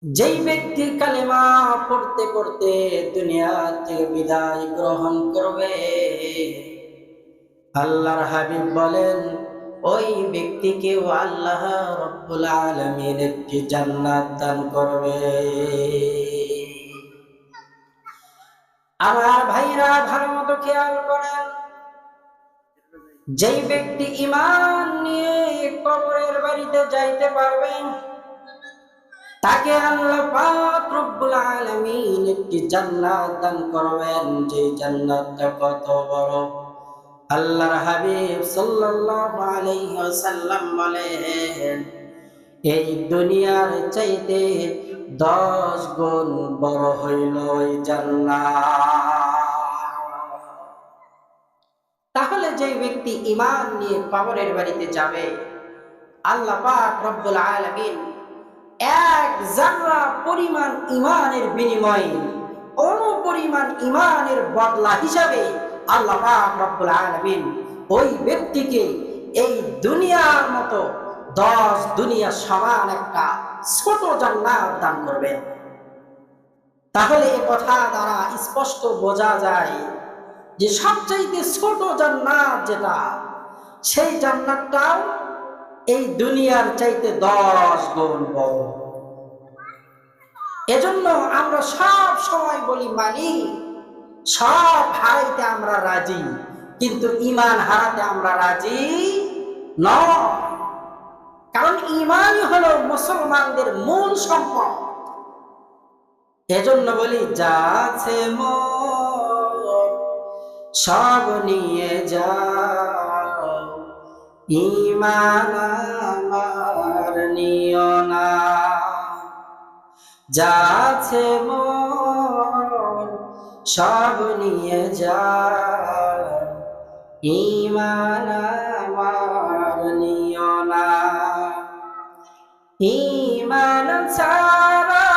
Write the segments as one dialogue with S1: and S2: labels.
S1: যেই ব্যক্তি কালেমা পড়তে পড়তে দুনিয়া থেকে বিদায় গ্রহণ করবে, আল্লাহর হাবিব বলেন ওই ব্যক্তিকে আল্লাহ রাব্বুল আলামিন একটি জান্নাত দান করবে। আমার ভাইরা ভালো মতো খেয়াল করেন, যেই ব্যক্তি ঈমান নিয়ে কবরের বাড়িতে যাইতে পারবেন, তাকে আল্লাহ পাক রব্বুল আলামিন একটি জান্নাত দান করবেন। যে জান্নাতটা কত বড়! আল্লাহর হাবিব সাল্লাল্লাহু আলাইহি ওয়াসাল্লাম বলেন, এই দুনিয়ার চাইতে 10 গুণ বড় হইল এই জান্নাত। তাহলে যে ব্যক্তি ঈমান নিয়ে কবরের বাড়িতে যাবে, আল্লাহ পাক রব্বুল আলামিন এক জাররা পরিমাণ ঈমানের বিনিময়ে অনুপরিমাণ ঈমানের বদলা হিসাবে আল্লাহ পাক রব্বুল আলামিন ওই ব্যক্তিকে এই দুনিয়ার মতো 10 দুনিয়া সমান একটা ছোট জান্নাত দান করবেন। তাহলে এই কথা দ্বারা স্পষ্ট বোঝা যায় যে সবচাইতে ছোট জান্নাত যেটা, সেই জান্নাতটাও এই দুনিয়ার চাইতে 10 গুণ বড়। এজন্য আমরা সব সময় বলি মানি, সব হারাইতে আমরা রাজি, কিন্তু ঈমান হারাতে আমরা রাজি নয়। কারণ ঈমানই হলো মুসলমানদের মূল সম্পদ। এজন্য বলি, যা আছে মোর সব নিয়ে যাও, ঈমান আমার নিও না। যা আছে মোর সব নিয়ে যাও, ঈমান আমার নিও না। ঈমান ছাড়া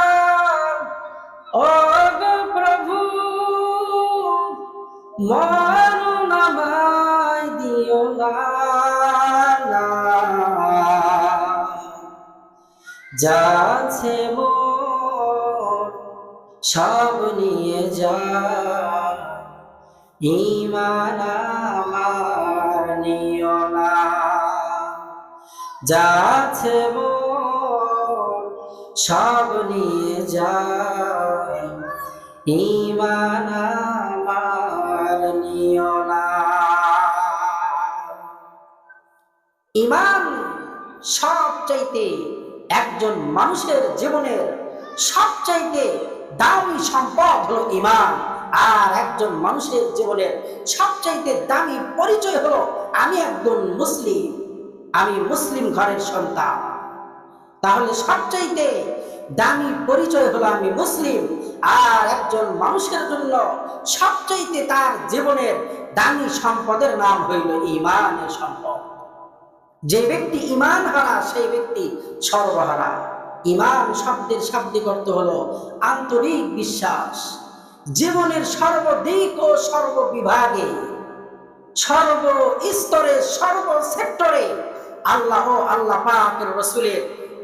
S1: ও গো প্রভু মরণ আমায় দিও না। যা আছে মোর সব নিয়ে যা, ঈমান আমার নিও না। যা আছে মোর সব নিয়ে যা, ঈমান আমার নিও না। ঈমান সবচাইতে একজন মানুষের জীবনের সবচাইতে দামি সম্পদ হলো ঈমান। আর একজন মানুষের জীবনের সবচাইতে দামি পরিচয় হলো আমি একজন মুসলিম, আমি মুসলিম ঘরের সন্তান। তাহলে সবচাইতে দামি পরিচয় হলো আমি মুসলিম। আর একজন মানুষের জন্য সবচাইতে তার জীবনের দামি সম্পদের নাম হইল ঈমানের সম্পদ। যে ব্যক্তি ঈমান হারা সেই ব্যক্তি সর্বহারা। ঈমান শব্দের শাব্দিক অর্থ হলো আন্তরিক বিশ্বাস। জীবনের সর্বদিক ও সর্ববিভাগে, সর্ব স্তরে, সর্ব সেক্টরে আল্লাহ ও আল্লাহ পাকের রাসূলের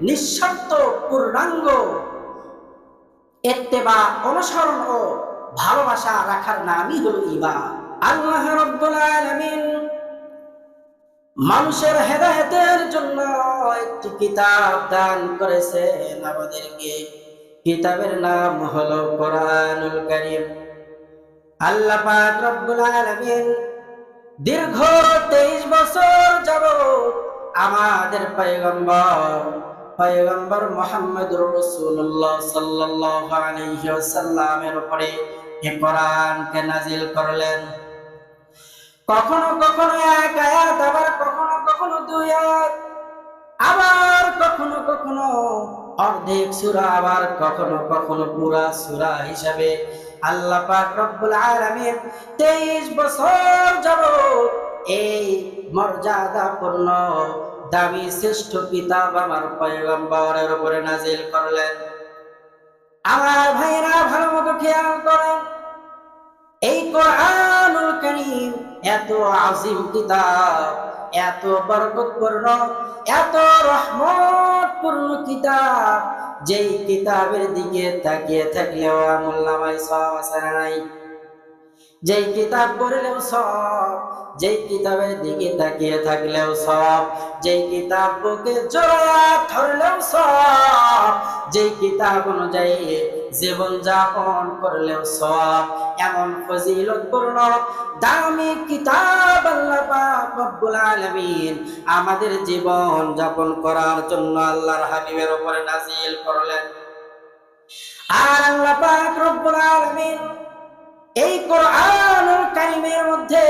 S1: নিঃশর্ত পূর্ণাঙ্গ ইত্তেবা, অনুসরণ ও ভালোবাসা রাখার নামই হলো ঈমান। আল্লাহ রাব্বুল আলামিন মানুষের হেদায়েতের জন্য একটি কিতাব দান করেছেন আমাদেরকে। কিতাবের নাম হলো কোরআনুল কারীম। আল্লাহ পাক রব্বুল আলামিন দীর্ঘ 23 বছর যাবত আমাদের পয়গম্বর মুহাম্মদুর রাসূলুল্লাহ সাল্লাল্লাহু আলাইহি ওয়াসাল্লামের উপরে এই কোরআনকে নাজিল করলেন। কখনো কখনো এক আয়াত, আবার কখনো কখনো 2 আয়াত, আবার কখনো কখনো অর্ধেক সূরা, আবার কখনো কখনো পুরা সূরা হিসাবে আল্লাহ পাক রব্বুল আলামিন 23 বছর যাবত এই মর্যাদাপূর্ণ দামি শ্রেষ্ঠ কিতাব আমার পয়গম্বরের উপরে নাজিল করলেন। আমার ভাইরা ভালো মতো খেয়াল করেন, এই কোরআনুল কারীম এত আজিম কিতাব, এত বরকতপূর্ণ, এত রহমতপূর্ণ কিতাব, যেই কিতাবের দিকে তাকিয়ে থাকলেও আমলনামায় সওয়াব আছে না নাই? যেই কিতাব পড়লেও সওয়াব, যেই কিতাবের দিকে তাকিয়ে থাকলেও সওয়াব, যেই কিতাব বুকে জড়ায়া ধরলেও সওয়াব, যেই কিতাব অনুযায়ী জীবন যাপন করলেও সওয়াব। এমন ফজিলতপূর্ণ দামি কিতাব আল্লাহ পাক রব্বুল আলামিন আমাদের জীবন যাপন করার জন্য আল্লাহর হাবিবের উপরে নাজিল করলেন। আর আল্লাহ পাক রব্বুল আলামিন এই কোরআনুল কারীমের মধ্যে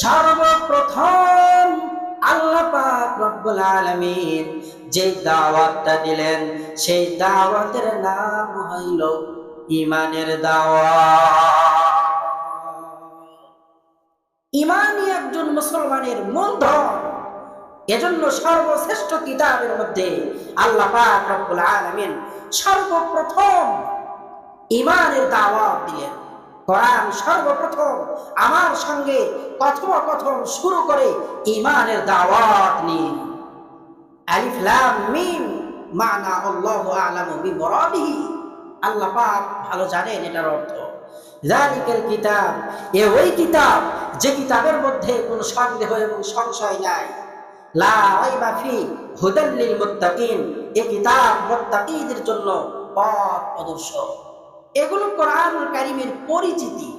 S1: সর্বপ্রথম আল্লাহ পাক রব্বুল আলামিন যে দাওয়াতটা দিলেন, সেই দাওয়াতের নাম হইল ঈমানের দাওয়াত। ঈমানই একজন মুসলমানের মূলধন। এজন্য সর্বশ্রেষ্ঠ কিতাবের মধ্যে আল্লাহ পাক রব্বুল আলামিন সর্বপ্রথম ঈমানের দাওয়াত দিলেন। কোরআন সর্বপ্রথম আমার সঙ্গে কথোপকথন শুরু করে ঈমানের দাওয়াত নিয়ে। আলিফ লাম মিম মানা আল্লাহু আ'লামু বিমুরাদিহি। আল্লাহ পাক ভালো জানেন এটার অর্থ। যালিকাল কিতাব, ওই কিতাব যে কিতাবের মধ্যে কোনো সন্দেহ এবং সংশয় নাই। লা রাইবা ফি হুদাল লিল মুত্তাকিন, এই কিতাব মুত্তাকিদের জন্য পথ প্রদর্শক। এগুলো কোরআনুল কারীমের পরিচিতি।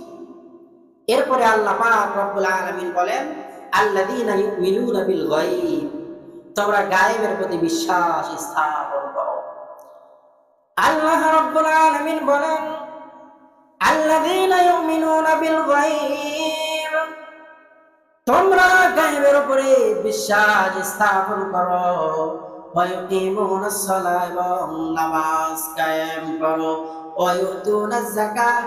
S1: এরপরে আল্লাহ পাক রব্বুল আলামিন বলেন, আল্লাযীনা ইউমিনুনা বিল গায়ব, তোমরা গায়েবের প্রতি বিশ্বাস স্থাপন করো। আল্লাহ রব্বুল আলামিন বলেন, আল্লাযীনা ইউমিনুনা বিল গায়ব, তোমরা গায়েবের উপরে বিশ্বাস স্থাপন করো। ওয়া ইউকিমুনাস সালাহ, এবং নামাজ কায়েম করো। ওয়া ইউতুনাজ যাকাত,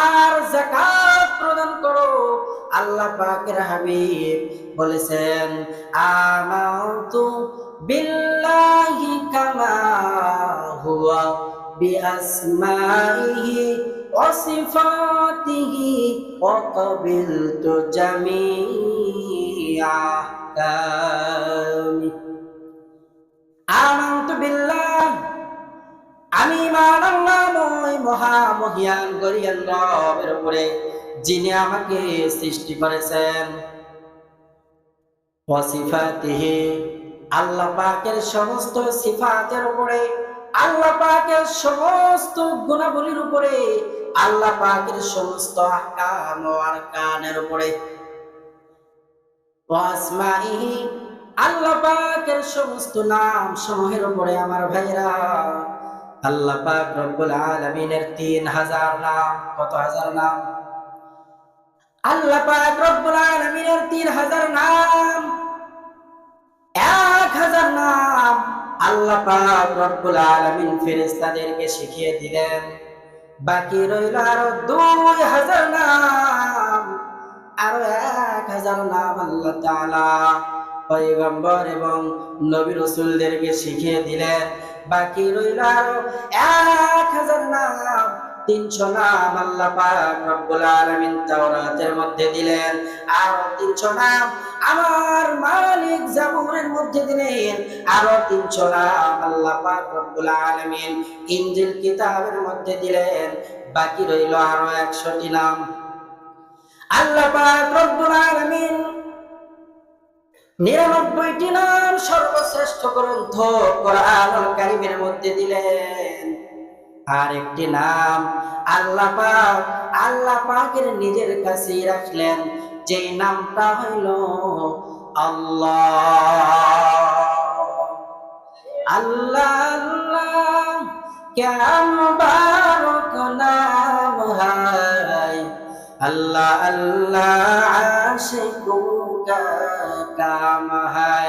S1: আর যাকাত প্রদান করো। আল্লাহ পাকের হাবিব বলেছেন, আমানতু বিল্লাহি কামা হুয়া বিআসমাইহি ওয়া সিফাতিহি ওয়া কাবিলতু জামিআ আহকামি। আমানতু বিল্লাহ, আমি ঈমান আনলাম ওই মহামহিয়ান গরিয়ান রবের উপরে, যিনি আমাকে সৃষ্টি করেছেন। ওয়া সিফাতিহি, আল্লাহ পাকের সমস্ত সিফাতের উপরে, আল্লাহ পাকের সমস্ত গুণাবলীর উপরে, আল্লাহ পাকের সমস্ত আহকাম ও আরকানের উপরে। ওয়া আসমাইহি, আল্লাহ পাকের সমস্ত নাম সমূহের উপরে। আমার ভাইরা, আল্লাহ পাক রব্বুল আলামিনের 3000 নাম। কত হাজার নাম? আল্লাহ পাক রব্বুল আলামিনের 3000 নাম। 1000 নাম আল্লাহ পাক রব্বুল আলামিন ফেরেশতাদেরকে শিখিয়ে দিলেন। বাকি রইল আরো 2000 নাম। আরো 1000 নাম আল্লাহ তাআলা পয়গম্বর এবং নবী রাসূলদেরকে শিখিয়ে দিলেন। বাকি রইল আরো 1000 নাম। 300 নাম আল্লাহ পাক রব্বুল আলামিন তাওরাতের মধ্যে দিলেন। আরো 300 নাম আমার মালিক জাবুরের মধ্যে দিলেন। আরো 300 নাম আল্লাহ পাক রব্বুল আলামিন ইনজিল কিতাবের মধ্যে দিলেন। বাকি রইল আরো 100টি নাম। আল্লাহ পাক রব্বুল আলামিন 99টি নাম সর্বশ্রেষ্ঠ গ্রন্থ কোরআনুল কারীমের মধ্যে দিলেন। আর একটি নাম আল্লাহ পাকের নিজের কাছেই রাখলেন, যে নামটা হইল আল্লাহ। আল্লাহ আল্লাহ क्या मुबारक नाम है, अल्लाह अल्लाह आशिकों का काम है।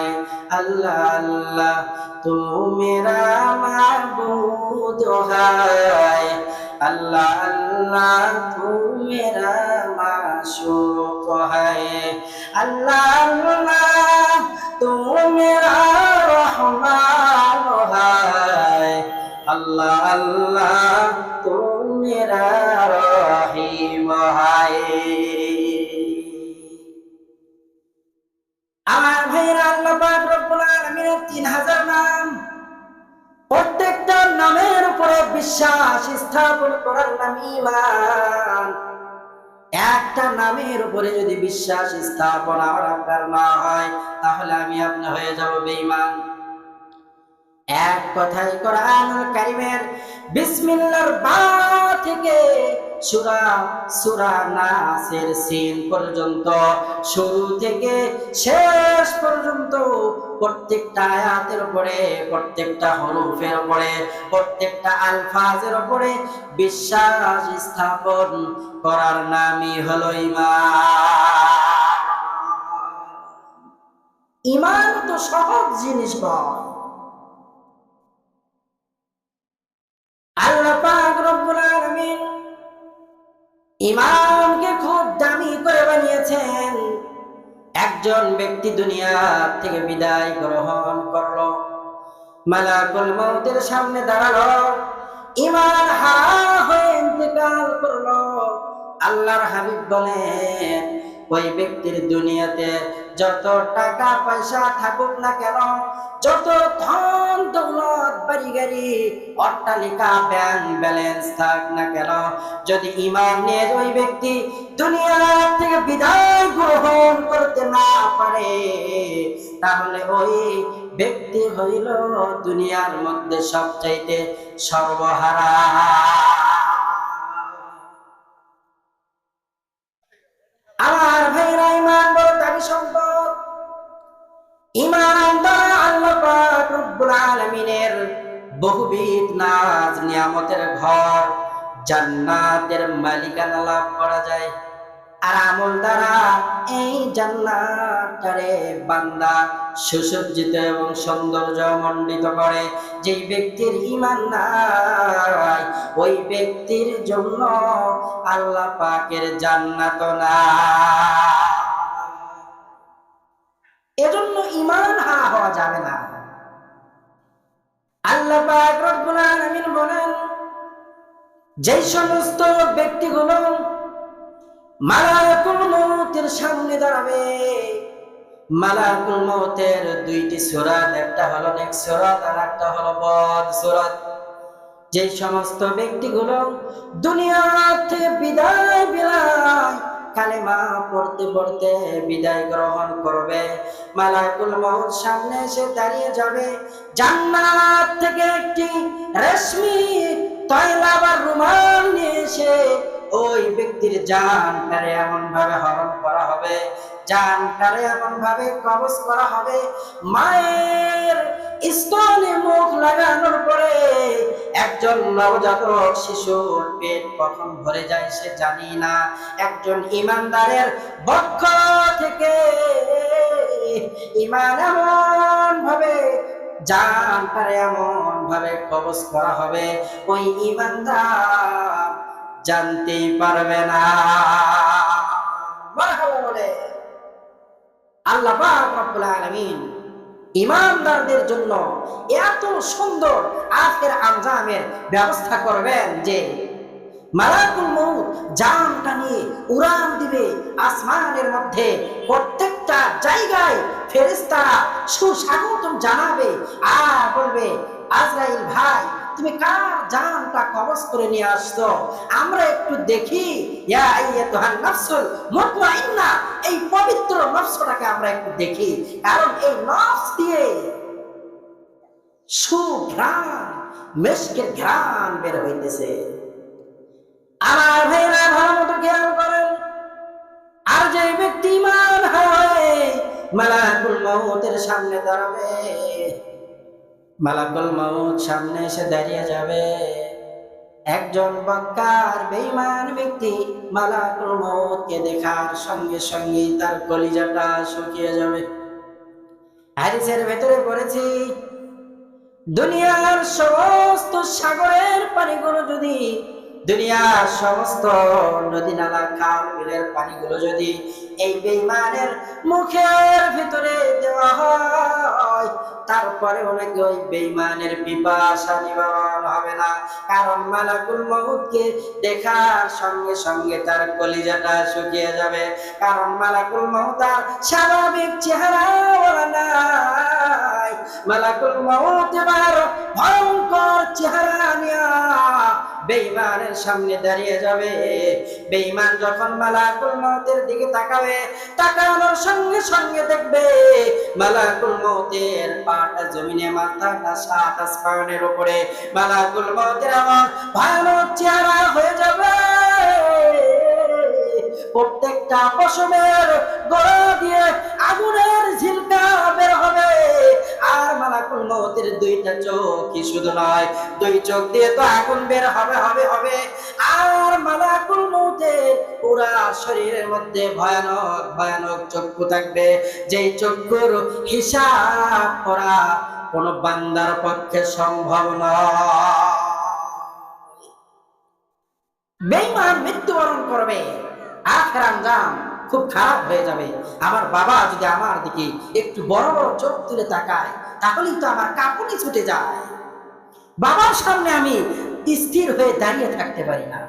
S1: अल्लाह अल्लाह तू मेरा माबूद है, अल्लाह अल्लाह तू मेरा माशूक है। अल्लाह अल्लाह तू मेरा रहमान है, अल्लाह अल्लाह तू मेरा रहीम है। আমার ভাইরা, আল্লাহ পাক রব্বুল আলামিনের 3000 নাম। প্রত্যেকটা নামের উপরে বিশ্বাস স্থাপন করার নাম ঈমান। একটা নামের উপরে যদি বিশ্বাস স্থাপন আমার আপনার না হয়, তাহলে আমি আপনি হয়ে যাব বেঈমান। এক কথায় কোরআনুল কারীমের বিসমিল্লাহর বা থেকে সূরা নাসের সিন পর্যন্ত, শুরু থেকে শেষ পর্যন্ত প্রত্যেকটা আয়াতের উপরে, প্রত্যেকটা হরফের উপরে, প্রত্যেকটা আলফাজের উপরে বিশ্বাস স্থাপন করার নামই হলো ঈমান। ঈমান তো সহজ জিনিস নয়। আল্লাহ পাক রব্বুল আলামিন ঈমানকে খুব দামি করে বানিয়েছেন। একজন ব্যক্তি দুনিয়া থেকে বিদায় গ্রহণ করলো, মালাকুল মউতের সামনে দাঁড়ালো, ঈমান হারা হয়ে ইন্তেকাল করলো। আল্লাহর হাবিব বলেন, ওই ব্যক্তির দুনিয়াতে যত টাকা পয়সা থাকুক না কেন, যত ধন দৌলত বাড়ি গাড়ি অট্টালিকা ব্যাংক ব্যালেন্স থাক না কেন, যদি ঈমান নিয়ে ওই ব্যক্তি দুনিয়া থেকে বিদায় গ্রহণ করতে না পারে, তাহলে ওই ব্যক্তি হইল দুনিয়ার মধ্যে সবচাইতে সর্বহারা। আমার ভাইরা, ঈমান বড় দামি সম্পদ। ঈমান দ্বারা আল্লাহ পাক রব্বুল আলামিনের বহুবিধ নাজ নিয়ামতের ঘর জান্নাতের মালিকানা লাভ করা যায়। আর আমল দ্বারা এই জান্নাতটারে বান্দা সুসজ্জিত এবং সৌন্দর্য মণ্ডিত করে। যেই ব্যক্তির ঈমান নাই, ওই ব্যক্তির জন্য আল্লাহ পাকের জান্নাত না। এজন্য ঈমান হারা হওয়া যাবে না। আল্লাহ পাক রব্বুল আলামিন বলেন, যেই সমস্ত ব্যক্তিগুলো মালাকুল মউতের সামনে দাঁড়াবে, মালাকুল মউতের দুইটি সূরাত, একটা হলো নেক সূরাত আর একটা হলো বদ সূরাত। যে সমস্ত ব্যক্তিগুলো দুনিয়া থেকে বিদায় কালেমা পড়তে পড়তে বিদায় গ্রহণ করবে, মালাকুল মউত সামনে এসে দাঁড়িয়ে যাবে। জান্নাত থেকে একটি রেশমি তয়লা বা রুমাল নিয়ে এসে ওই ব্যক্তির জানটারে এমন ভাবে হরণ করা হবে, জানটারে এমন ভাবে কবজ করা হবে, মায়ের স্তনে মুখ লাগানোর পরে একজন নবজাতক শিশুর পেট কখন ভরে যায় সে জানি না। একজন ঈমানদারের বক্ষ থেকে ঈমান এমন ভাবে, জানটারে এমন ভাবে কবজ করা হবে, ওই ঈমানদার জানতেই পারবে না। মারহাবা বলে আল্লাহ পাক রব্বুল আলামিন ঈমানদারদের জন্য এত সুন্দর আখির আঞ্জামের ব্যবস্থা করবেন যে মালাকুল মউত জানটা নিয়ে উড়ান দিবে আসমানের মধ্যে, প্রত্যেকটা জায়গায় ফেরেশতারা সুস্বাগতম জানাবে আর বলবে, আজরাইল ভাই, তুমি কার জানটা কবজ করে নিয়ে আসছো, আমরা একটু দেখি। ইয়া আইয়াতুহান নাফসুল মুতমাইন্না, এই পবিত্র নফসটাকে আমরা একটু দেখি, কারণ এই নফস দিয়ে সুঘ্রাণ, মিশকের ঘ্রাণ বের হইতেছে। আমার ভাইরা ভালো মতো খেয়াল করেন। আর যে ব্যক্তি ঈমান হয় মালাকুল মউতের সামনে দাঁড়াবে, মালাকুল মউত সামনে এসে দাঁড়িয়ে যাবে, একজন বক্কার বেঈমান ব্যক্তি মালাকুল মউতকে দেখার সঙ্গে সঙ্গে তার কলিজাটা শুকিয়ে যাবে। হাদিসের ভেতরে পড়েছি, দুনিয়ার সমস্ত সাগরের পানিগুলো যদি দুনিয়ার সমস্ত নদী নালা খাল বিলের পানিগুলো যদি এই বেঈমানের মুখের ভিতরে দেওয়া হয়, তারপরে নাকি ওই বেঈমানের পিপাসা নিবারণ হবে না। কারণ মালাকুল মউতকে দেখার সঙ্গে সঙ্গে তার কলিজাটা শুকিয়ে যাবে। কারণ মালাকুল মউত আর স্বাভাবিক চেহারা নাই, মালাকুল মউত এবার ভয়ঙ্কর চেহারা নিয়ে বেঈমানের সামনে দাঁড়িয়ে যাবে। বেঈমান যখন মালাকুল মউতের দিকে তাকাবে, তাকানোর সঙ্গে সঙ্গে দেখবে মালাকুল মউতের পাটা জমিনে, মাথাটা সাত আসমানের উপরে। মালাকুল মউতের এমন ভয়ানক চেহারা হয়ে যাবে, প্রত্যেকটা পশমের গলা দিয়ে আগুনের ঝিলকা বের হবে। আর মালাকুল মউতের দুইটা চোখই শুধু নয়, দুই চোখ দিয়ে তো আগুন বের হবে। আর মালাকুল মউতের পুরা শরীরের মধ্যে ভয়ানক ভয়ানক চক্ষু থাকবে, যেই চক্ষুর হিসাব করা কোন বান্দার পক্ষে সম্ভব নয়। বেঈমান মৃত্যুবরণ করবে, আখের আঞ্জাম খুব খারাপ হয়ে যাবে। আমার বাবা যদি আমার দিকে একটু বড় বড় চোখ তুলে তাকায়, তাহলেই তো আমার কাঁপুনি ছুটে যায়। বাবার সামনে আমি স্থির হয়ে দাঁড়িয়ে থাকতে পারি না।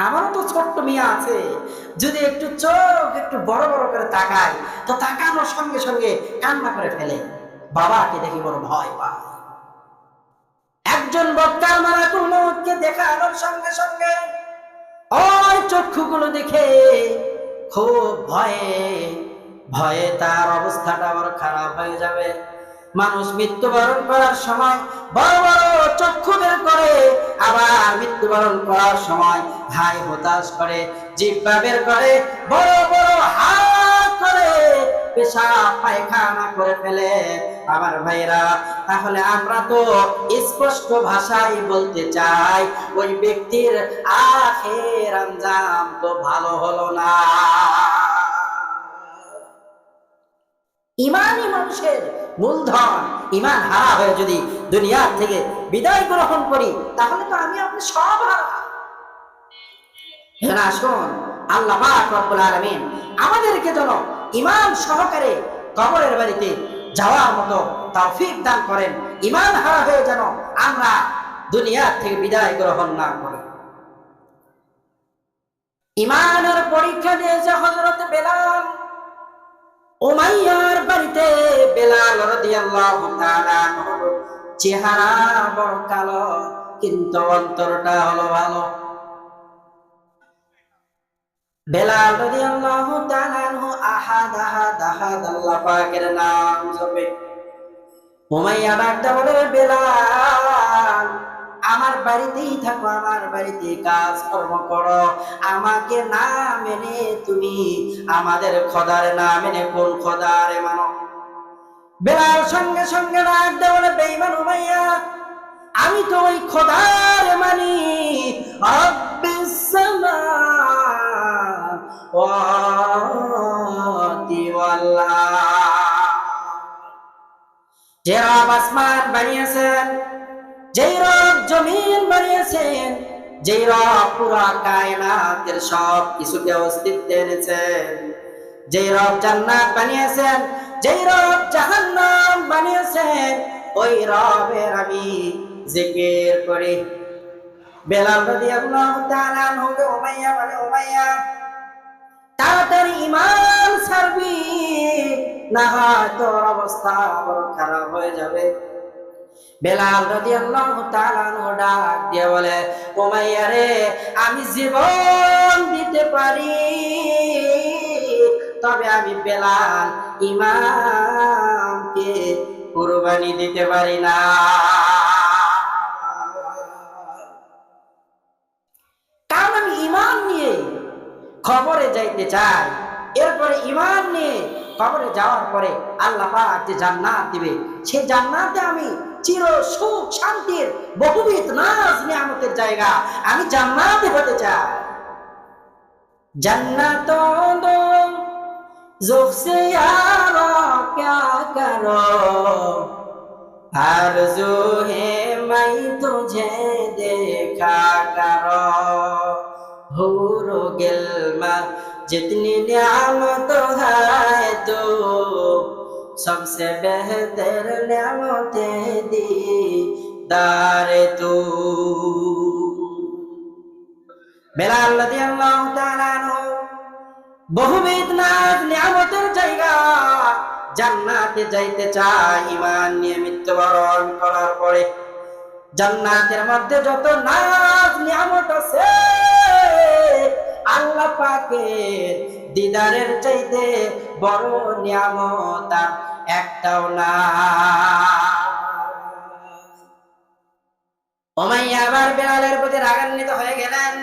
S1: আমারও তো ছোট্ট মেয়ে আছে, যদি একটু চোখ একটু বড় বড় করে তাকায়, তো তাকানোর সঙ্গে সঙ্গে কান্না করে ফেলে। বাবাকে দেখে বড় ভয় পায়। একজন বক্তার মালাকুল মউতকে দেখানোর সঙ্গে সঙ্গে ওই চক্ষুগুলো দেখে খুব ভয়ে তার অবস্থাটা আবার খারাপ হয়ে যাবে। মানুষ মৃত্যুবরণ করার সময় বড় বড় চক্ষু বের করে, আবার মৃত্যুবরণ করার সময় হাই হতাশ করে, জিহ্বা বের করে, বড় বড় হাত করে পেশাব পায়খানা করে ফেলে। আমার ভাইরা, তাহলে আমরা তো স্পষ্ট ভাষায় বলতে চাই, ওই ব্যক্তির আখের আঞ্জাম তো ভালো হলো না। ইমানই মানুষের মূলধন। ইমান হারা হয়ে যদি দুনিয়া থেকে বিদায় গ্রহণ করি, তাহলে তো আমি আপনি সব হারা। হ্যাঁ, আসুন আল্লাহ পাক রব্বুল আলামিন আমাদেরকে যেন ইমান সহকারে কবরের বাড়িতে যাওয়ার মতো তৌফিক দান করেন। ইমান হারা হয়ে যেন আমরা দুনিয়া থেকে বিদায় গ্রহণ না করি। ইমানের পরীক্ষা দিয়েছে হযরত বেলাল। উমাইয়ার বাড়িতে বেলাল রাদিয়াল্লাহু তাআলা চেহারা বড় কালো, কিন্তু অন্তরটা হলো ভালো। বেলাল রাদিয়াল্লাহু তাআলা আহাদ আহাদ আহাদ আল্লাহ পাকের নাম জপে। উমাইয়া ডাকতে বলে, বেলাল আমার বাড়িতেই থাকো, আমার বাড়িতে কাজ কর্ম করো, আমাকে না মেনে তুমি আমাদের খোদার না মেনে কোন খোদারে মানো? বেলাল সঙ্গে সঙ্গে ডাকতে বলে, বেঈমান উমাইয়া, আমি তো ওই খোদার মানি, রব্বিস সামাওয়াতি ওয়াল আরদ। যে রব আসমান বানিয়েছেন, যেই রব জমিন বানিয়েছেন, যেই রব পুরা কায়নাতের সব কিছুকে অস্তিত্বে এনেছেন, যেই রব জান্নাত বানিয়েছেন, যেই রব জাহান্নাম বানিয়েছেন, ওই রবের আমি জিকির করি। বেলাল রাদিয়াল্লাহু তাআলা আনহুকে উমাইয়া বলে, উমাইয়া তাড়াতাড়ি ঈমান ছাড়বি, না হয় তোর অবস্থা বড় খারাপ হয়ে যাবে। বেলাল রাদিয়াল্লাহু তাআলা আনহু ডাক দিয়ে বলে, উমাইয়া রে, আমি জীবন দিতে পারি, তবে আমি বেলাল ইমানকে কুরবানি দিতে পারি না। কারণ আমি ঈমান নিয়ে কবরে যাইতে চাই। এরপরে ঈমান নিয়ে কবরে যাওয়ার পরে আল্লাহ পাক যে জান্নাত দিবে, সেই জান্নাতে আমি চির সুখ শান্তির বহুবিধ নাজ নিয়ামতের জায়গা, আমি জান্নাতে হতে চাই। জান্নাতোं दो ज़ुख से यारो क्या करो, आरज़ू है मैं तुझे देखा करो। जितनी नियामत है तो सबसे बेहतर नियामतें दी दारे तू। বেলাল রাদিয়াল্লাহু তাআলা আনহু বহুবিধ নাজ নিয়ামতের জায়গা জান্নাতে যাইতে চায় ঈমান নিয়ে মৃত্যুবরণ করার পরে। জান্নাতের মধ্যে যত নাজ নিয়ামত আছে আল্লাহ পাকের দিদারের চাইতে বড় নিয়ামত আর একটাও না। উমাইয়া আবার বেলালের প্রতি রাগান্বিত হয়ে গেলেন।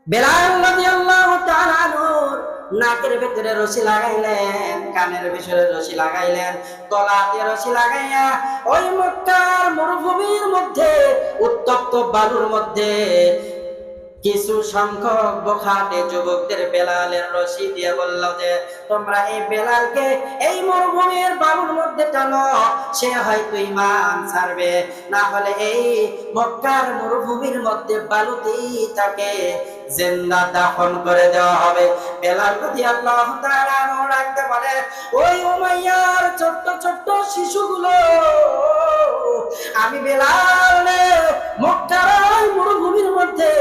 S1: বেলাল রাদিয়াল্লাহু তাআলা আনহুর নাকের ভিতরে রশি লাগাইলেন, কানের ভিতরে রশি লাগাইলেন, গলাতে রশি লাগাইয়া ওই মক্কার মরুভূমির মধ্যে উত্তপ্ত বালুর মধ্যে কিছু সংখ্যক বখাটে যুবকদের বেলালের রশি দিয়ে বলল যে তোমরা এই বেলালকে এই মরুভূমির বালুর মধ্যে টানো, সে হয়তো ঈমান ছাড়বে, না হলে এই মক্কার মরুভূমির মধ্যে বালুতেই তাকে জিন্দা দাফন করে দেওয়া হবে। বেলাল রাদিয়াল্লাহু তাআলা আনহু রাখতে বলে ওই উমাইয়ার ছোট্ট ছোট্ট শিশুগুলো আমি বেলাল মক্কার মরুভূমির মধ্যে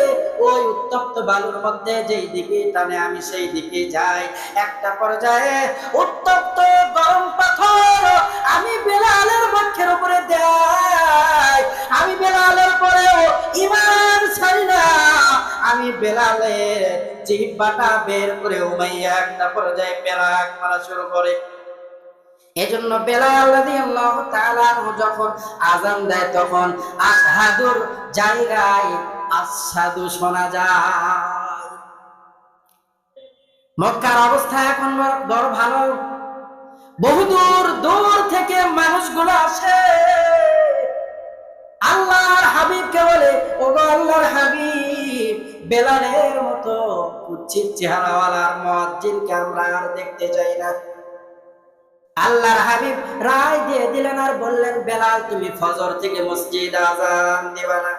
S1: ওই উত্তপ্ত বালুর মধ্যে যেই দিকে টানে আমি সেই দিকে যাই। একটা পর্যায়ে উত্তপ্ত গরম পাথর আমি বেলালের বক্ষের উপরে দেই, আমি বেলালের পরেও ঈমান ছাড়ি না, আমি বেলালের জিহ্বাটা বের করে উমাইয়া একটা পর্যায়ে পেরাক মারা শুরু করে। এজন্য বেলাল রাদিয়াল্লাহু তাআলা আনহু যখন আযান দেয় তখন আশহাদুর জায়গায় আশহাদু শোনা যায়। মক্কার অবস্থা এখন বড় ভালো, বহুদূর দূর থেকে মানুষগুলো আসে আল্লাহর হাবিবকে বলে ওগো আল্লাহর হাবিব, বেলালের মতো কুচ্ছিত চেহারাওয়ালার মুয়াজ্জিনকে আমরা আর দেখতে চাই না। আল্লাহর হাবিব রায় দিয়ে দিলেন আর বললেন বেলাল তুমি ফজর থেকে মসজিদে আযান দিবা না।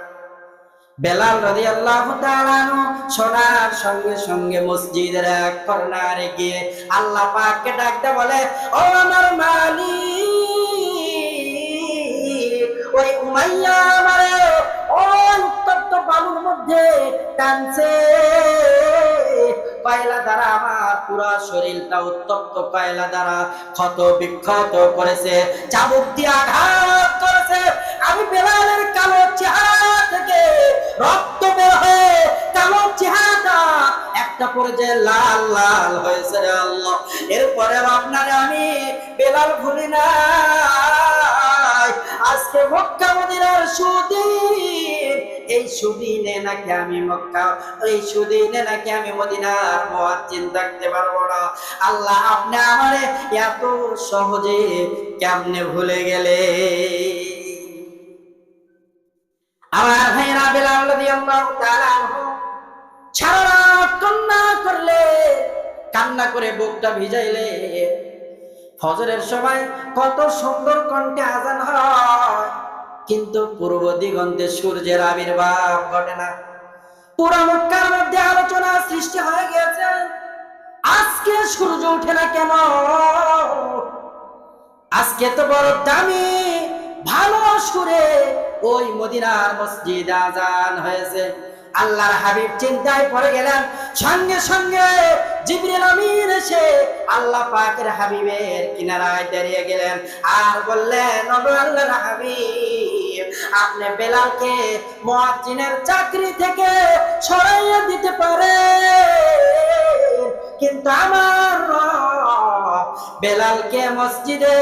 S1: বেলাল রাদিয়াল্লাহু তাআলা আনহু শোনার সঙ্গে সঙ্গে মসজিদের এক কর্নারে গিয়ে আল্লাহ পাককে ডাকতে বলে ও আমার মালিক, ওই উমাইয়া আমারে ওই উত্তপ্ত বালুর মধ্যে টানছে, কয়লা দ্বারা আমার পুরো শরীরটা উত্তপ্ত কয়লা দ্বারা ক্ষত বিক্ষত করেছে, চাবুক দিয়ে আঘাত করেছে, আমি বেলালের কালো চেহারা থেকে রক্ত বের হয়ে কালো চেহারাটা একটা পর্যায়ে লাল লাল হয়েছে রে আল্লাহ। এরপরে আপনারে আমি বেলাল ভুলি না। আজকে মক্কা মদিনার সুদিন, এই সুদিনে নাকি আমি মক্কা, এই সুদিনে নাকি আমি মদিনার মুয়াজ্জিন থাকতে পারবো না। আল্লাহ আপনি আমারে এত সহজে কেমনে ভুলে গেলে। আমার ভাইরা বেলাল রাদিয়াল্লাহু তাআলা আনহু সারা রাত কান্না করে বুকটা ভিজাইলে ফজরের সময় কত সুন্দর কণ্ঠে আজান হয়, কিন্তু পূর্ব দিগন্তে সূর্যের আবির্ভাব ঘটে না। পুরো মক্কার মধ্যে আলোচনা সৃষ্টি হয়ে গেছে আজকে সূর্য ওঠে না কেন, আজকে তো বড় দামি ভালো সুরে ওই মদিনার মসজিদে আজান হয়েছে। আল্লাহর হাবিব চিন্তায় পড়ে গেলেন, সঙ্গে সঙ্গে জিবরিল আমিন এসে আল্লাহ পাকের হাবিবের কিনারায় দাঁড়িয়ে গেলেন আর বললেন ওগো আল্লাহর হাবিব, আপনি বেলালকে মুয়াজ্জিনের চাকরি থেকে সরাইয়া দিতে পারেন, কিন্তু আমার রব বেলালকে মসজিদে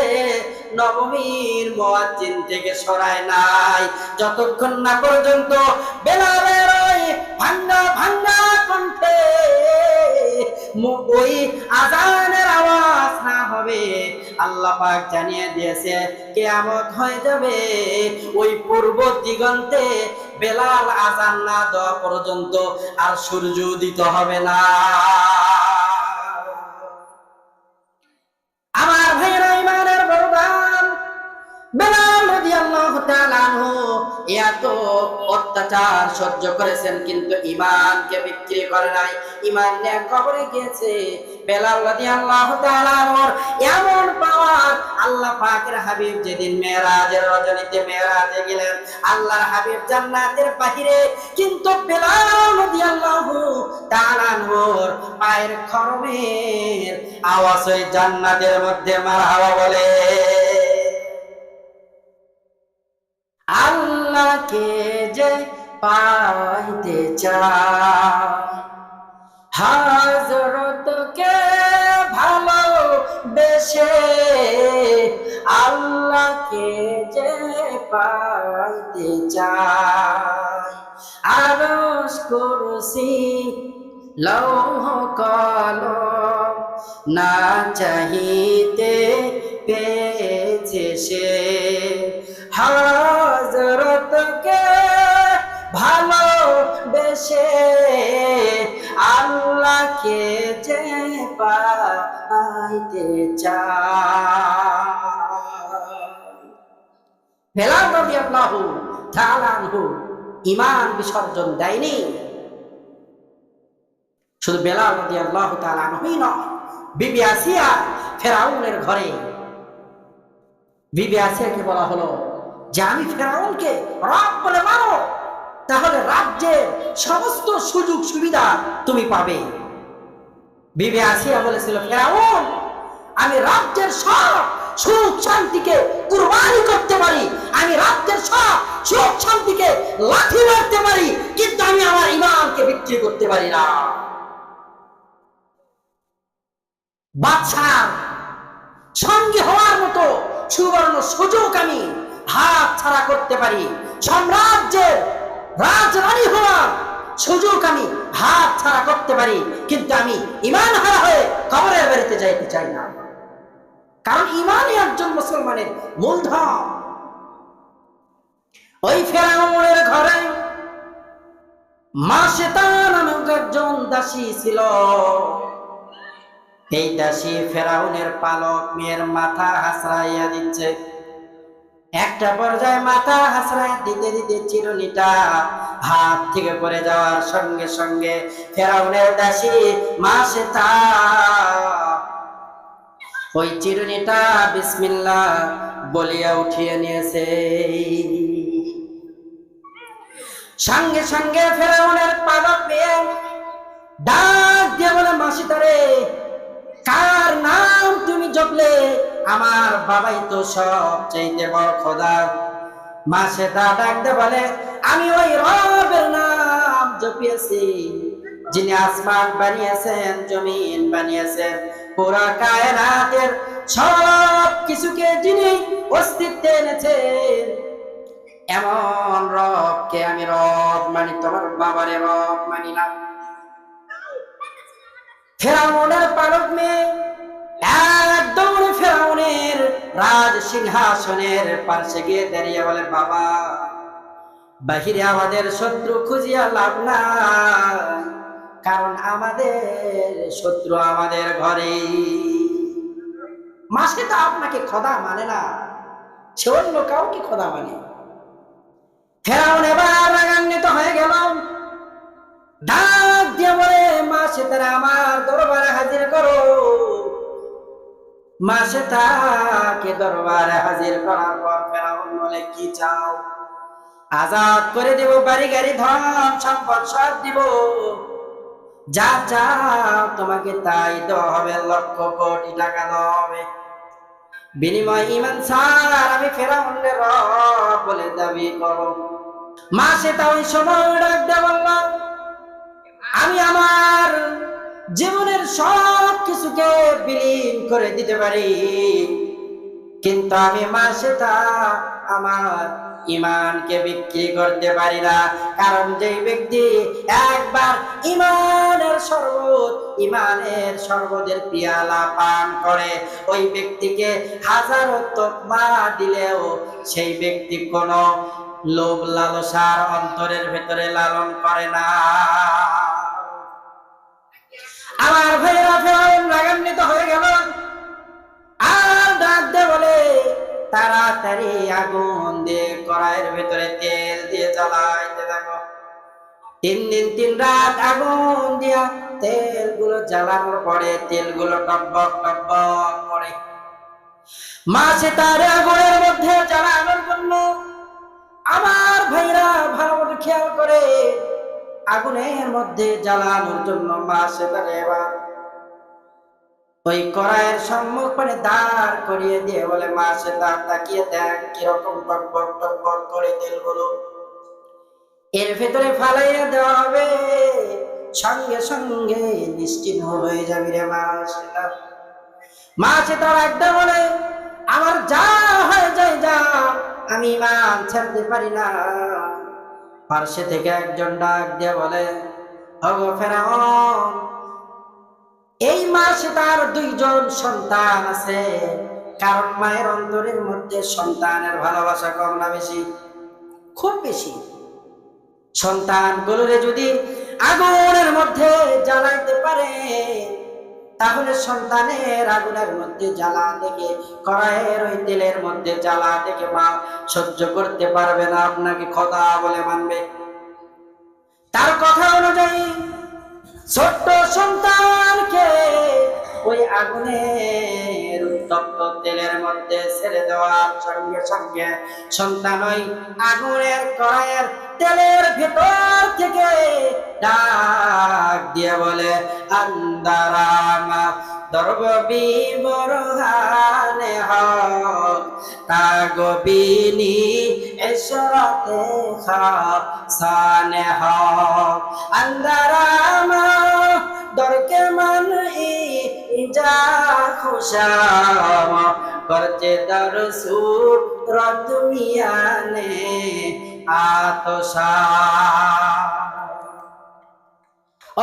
S1: নববীর মুয়াজ্জিন থেকে সরায় নাই। যতক্ষণ না পর্যন্ত বেলালের ওই ভাঙ্গা ভাঙ্গা কণ্ঠে ওই আযানের আওয়াজ না হবে, আল্লাহ পাক জানিয়ে দিয়েছে কিয়ামত হয়ে যাবে। ওই পূর্ব দিগন্তে বেলাল আযান না দেওয়া পর্যন্ত আর সূর্য উদিত হবে না। আমার ভাইরা ইমানের বড় দাম, বেলাল রাদিয়াল্লাহু তাআলা আনহু এত অত্যাচার সহ্য করেছেন, কিন্তু ঈমানকে বিক্রি করে নাই, ঈমান নিয়ে কবরে গিয়েছে। বেলাল রাদিয়াল্লাহু তাআলা আনহুর এমন পাওয়ার, আল্লাহ পাকের হাবিব যেদিন মেরাজের রজনীতে মেরাজে গেলেন, আল্লাহর হাবিব জান্নাতের বাহিরে, কিন্তু বেলাল রাদিয়াল্লাহু তাআলা আনহুর পায়ের খরমের আওয়াজ ওই জান্নাতের মধ্যে মারহাবা বলে। আল্লাহকে যে পাইতে চায়, হযরতকে ভালোবেসে, আল্লাহকে যে পাইতে চায়, আরশ কুরসি লৌহ কলম না চাহিতে পেয়েছে সে, হযরতকে ভালোবেসে, আল্লাহকে যে পাইতে চায়। বেলাল রাদিয়াল্লাহু তাআলা আনহু ঈমান বিসর্জন দেয়নি। শুধু বেলাল রাদিয়াল্লাহু তাআলা আনহুই নয়, বিবি আসিয়া ফেরাউনের ঘরে, বিবি আসিয়াকে বলা হলো যে আমি ফেরাউনকে রব বলে মানো, তাহলে রাজ্যের সমস্ত সুযোগ সুবিধা তুমি পাবে। বিবি আসিয়া বলেছিল, ফেরাউন, আমি রাজ্যের সব সুখ শান্তিকে কুরবানি করতে পারি, আমি রাজ্যের সব সুখ শান্তিকে লাঠি মারতে পারি, কিন্তু আমি আমার ঈমানকে বিক্রি করতে পারি না। বাদশার সঙ্গে হওয়ার মতো সুবর্ণ সুযোগ আমি হাত ছাড়া করতে পারি, সাম্রাজ্যের রাজরানী হওয়ার সুযোগ আমি হাত ছাড়া করতে পারি, কিন্তু আমি ঈমান হারা হয়ে কবরের বাড়িতে যাইতে চাই না। কারণ ঈমানই একজন মুসলমানের মূলধন। ওই ফেরাউনের ঘরে মাসেতা নামক একজন দাসী ছিল। এই দাসী ফেরাউনের পালক মেয়ের মাথা হাসড়াইয়া দিচ্ছে। একটা পর্যায়ে মাথা হাসড়াইয়া দিতে দিতে চিরুনিটা হাত থেকে পড়ে যাওয়ার সঙ্গে সঙ্গে ফেরাউনের দাসী মাসেতা ওই চিরুনিটা বিসমিল্লাহ বলিয়া উঠিয়ে নিয়েছে। সঙ্গে সঙ্গে ফেরাউনের পালক মেয়ে ডাক দিয়ে বলে, মাসিতারে, কার নাম তুমি জপলে? আমার বাবাই তো সব চাইতে বড় খোদা। মাসেতা ডাক দিয়ে বলে, আমি ওই রবের নাম জপিয়েছি যিনি আসমান বানিয়েছেন, জমিন বানিয়েছেন, পুরা কায়নাতের সব কিছুকে যিনি অস্তিত্বে এনেছেন, এমন রবকে আমি রব মানি, তোমার বাবারে রব মানি না। ফেরাউনের পালক মেয়ে একদম ফেরাউনের রাজ সিংহাসনের পাশে গিয়ে দাঁড়িয়ে বলে, বাবা, বাহিরে আমাদের শত্রু খুঁজিয়া লাভ নাই, কারণ আমাদের শত্রু আমাদের ঘরে। মাসে তো আপনাকে খোদা মানে না, সে অন্য কাউকে খোদা মানে। ফেরাউন এবার রাগান্বিত হয়ে গেল, ডাক দিয়ে বলে, মাসে তারা আমার দরবারে হাজির করো। মাসে তাকে দরবারে হাজির করার পর ফেরাউন বলে, কি চাও? আজাদ করে দেব, বাড়ি গাড়ি ধন সম্পদ সব দিব, যা চাও তোমাকে তাই দেওয়া হবে, লক্ষ কোটি টাকা দেওয়া হবে, বিনিময় ঈমান ছাড়া আমি ফেরাউনের রব বলে দাবি করো। মাসে তা ওই সময় ডাক দিয়ে বলল, আমি আমার জীবনের সব কিছুকে বিলীন করে দিতে পারি, কিন্তু আমি মাসে তা আমার ঈমানকে বিক্রি করতে পারি না। কারণ যে ব্যক্তি একবার ঈমানের শরবতের পিয়ালা পান করে, ওই ব্যক্তিকে হাজারো তকমা দিলেও সেই ব্যক্তি কোনো লোভ লালসার অন্তরের ভেতরে লালন করে না। আমার ভাইরা ফেরাউন রাগান্বিত হয়ে গেল, আর ডাক দিয়ে বলে, তাড়াতাড়ি আগুন দিয়ে কড়াইয়ের ভিতরে তেল দিয়ে জ্বালাইতে থাকো। 3 দিন 3 রাত আগুন দিয়া তেলগুলো জ্বালানোর পরে তেলগুলো টকবক টকবক করে মাছে তার আগুনের মধ্যে জ্বালানোর জন্য আমার ভাইরা ভালো মতো খেয়াল করে আগুনের মধ্যে জ্বালানোর জন্য মাছে তার এবার ওই কড়াইয়ের সম্মুখ মানে দাঁড় করিয়ে দিয়ে বলে মাছে তার তাকিয়ে দেখ কিরকম টকবক টকবক করে তেলগুলো এর ভেতরে ফালাইয়া দেওয়া হবে, সঙ্গে সঙ্গে নিশ্চিন্ত হয়ে যাবি রে মাছেটা। মাছে তার একটা বলে আমার যা হয়ে যায় যা, আমি ইমান ছাড়তে পারি না। পার্শ্বে থেকে একজন ডাক দিয়ে বলে ওগো ফেরাউন, এই মাসে তার 2 জন সন্তান আছে, কারণ মায়ের অন্তরের মধ্যে সন্তানের ভালোবাসা কম না বেশি? খুব বেশি। সন্তানগুলোরে যদি আগুনের মধ্যে জ্বালাইতে পারে তাহলে সন্তানের আগুনের মধ্যে জ্বালা দেখে কড়াইয়ের ওই তেলের মধ্যে জ্বালা দেখে মা সহ্য করতে পারবে না, আপনাকে খোদা বলে মানবে। তার কথা অনুযায়ী ছোট্ট সন্তানকে ওই আগুনের উত্তপ্ত তেলের মধ্যে ছেড়ে দেওয়ার সঙ্গে সঙ্গে সন্তান ওই আগুনের কড়াইয়ের তেলের ভেতর থেকে ডাক দিয়ে বলে আন্দারামা দরবি বরহানে হক তাগবিনি এসরাতে খাসানে হক আন্দারামা দরকে মান ইজা খুশাম করতে দরসুর রদমিয়ানে আতশা।